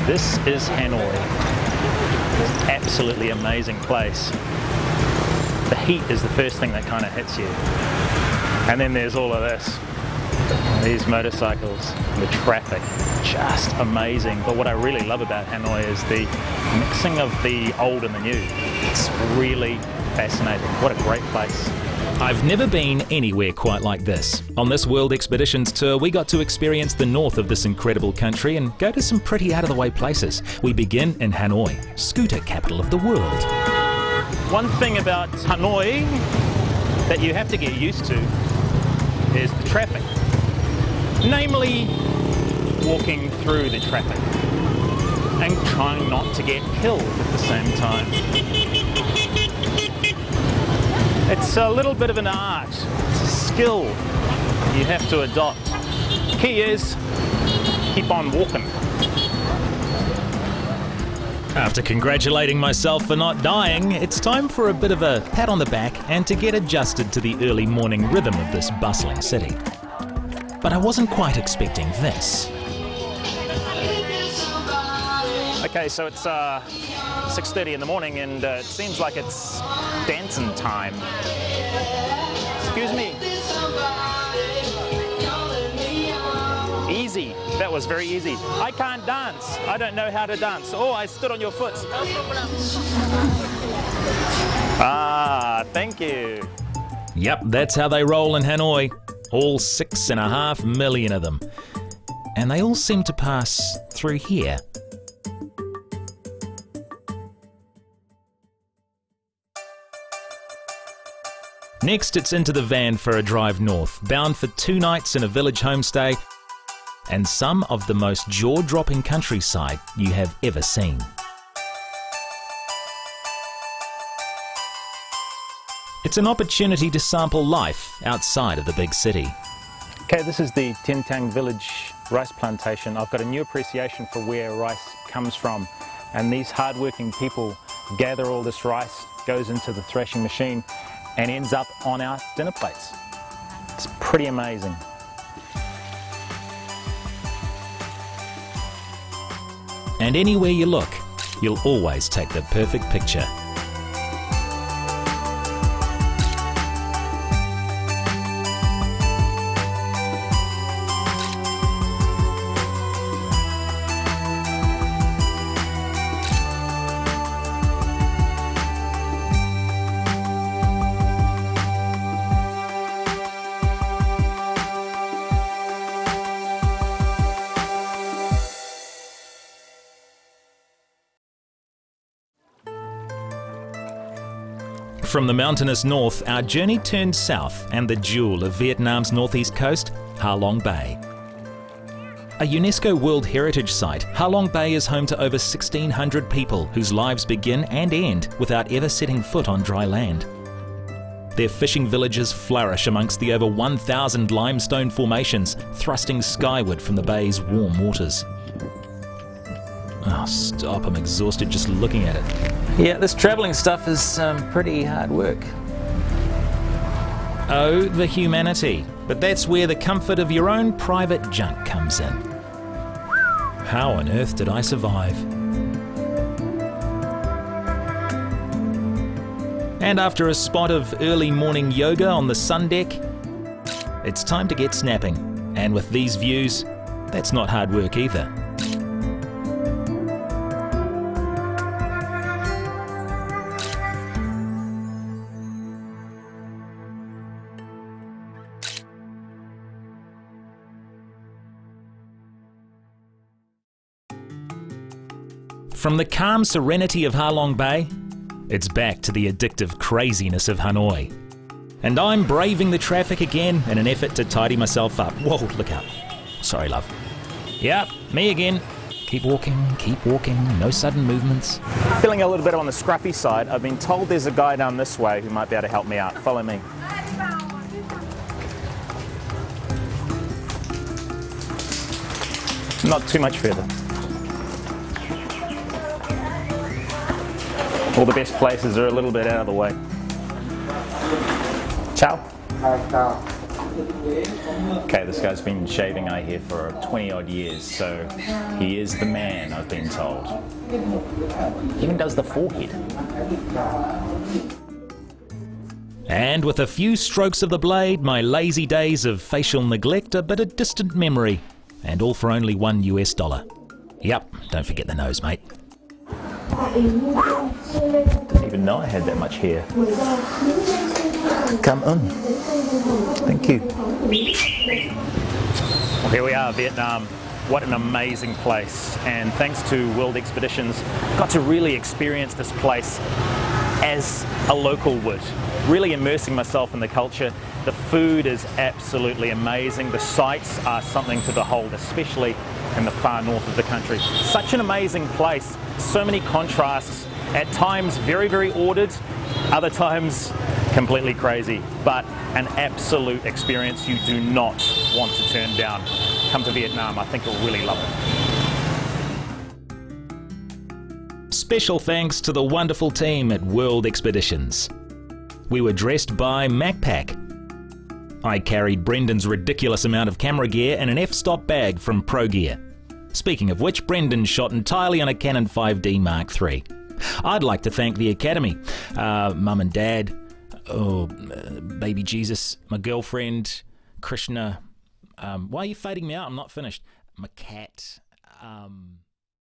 This is Hanoi. It's an absolutely amazing place. The heat is the first thing that kind of hits you. And then there's all of this. These motorcycles, the traffic, just amazing. But what I really love about Hanoi is the mixing of the old and the new. It's really fascinating. What a great place. I've never been anywhere quite like this. On this World Expeditions tour, we got to experience the north of this incredible country and go to some pretty out-of-the-way places. We begin in Hanoi, scooter capital of the world. One thing about Hanoi that you have to get used to is the traffic. Namely, walking through the traffic and trying not to get killed at the same time. It's a little bit of an art, it's a skill you have to adopt. Key is, keep on walking. After congratulating myself for not dying, it's time for a bit of a pat on the back and to get adjusted to the early morning rhythm of this bustling city. But I wasn't quite expecting this. Okay, so it's 6:30 in the morning and it seems like it's dancing time. Excuse me. Easy. That was very easy. I can't dance. I don't know how to dance. Oh, I stood on your foot. Ah, thank you. Yep, that's how they roll in Hanoi. All 6.5 million of them. And they all seem to pass through here. Next, it's into the van for a drive north, bound for 2 nights in a village homestay and some of the most jaw-dropping countryside you have ever seen. It's an opportunity to sample life outside of the big city. Okay, this is the Tentang village rice plantation. I've got a new appreciation for where rice comes from. And these hard-working people gather all this rice, goes into the threshing machine, and ends up on our dinner plates. It's pretty amazing. And anywhere you look, you'll always take the perfect picture. From the mountainous north, our journey turned south and the jewel of Vietnam's northeast coast, Ha Long Bay. A UNESCO World Heritage Site, Ha Long Bay is home to over 1,600 people whose lives begin and end without ever setting foot on dry land. Their fishing villages flourish amongst the over 1,000 limestone formations thrusting skyward from the bay's warm waters. Oh, stop, I'm exhausted just looking at it. Yeah, this travelling stuff is pretty hard work. Oh, the humanity. But that's where the comfort of your own private junk comes in. How on earth did I survive? And after a spot of early morning yoga on the sun deck, it's time to get snapping. And with these views, that's not hard work either. From the calm serenity of Ha Long Bay, it's back to the addictive craziness of Hanoi. And I'm braving the traffic again in an effort to tidy myself up. Whoa, look out. Sorry, love. Yep, me again. Keep walking, no sudden movements. Feeling a little bit on the scruffy side. I've been told there's a guy down this way who might be able to help me out. Follow me. Not too much further. All the best places are a little bit out of the way. Ciao. Ciao. Okay, this guy's been shaving eye here for 20 odd years, so he is the man, I've been told. He even does the forehead. And with a few strokes of the blade, my lazy days of facial neglect are but a distant memory. And all for only $1. Yep, don't forget the nose, mate. Didn't even know I had that much hair. Come on. Thank you. Well, here we are, Vietnam. What an amazing place. And thanks to World Expeditions, got to really experience this place as a local would. Really immersing myself in the culture. The food is absolutely amazing. The sights are something to behold, especially in the far north of the country. Such an amazing place. So many contrasts. At times very, very ordered. Other times completely crazy. But an absolute experience you do not want to turn down. Come to Vietnam. I think you'll really love it. Special thanks to the wonderful team at World Expeditions. We were dressed by MacPack. I carried Brendon's ridiculous amount of camera gear in an f-stop bag from Pro Gear. Speaking of which, Brendon shot entirely on a Canon 5D Mark III. I'd like to thank the Academy, Mum and Dad, baby Jesus, my girlfriend, Krishna. Why are you fading me out? I'm not finished. My cat.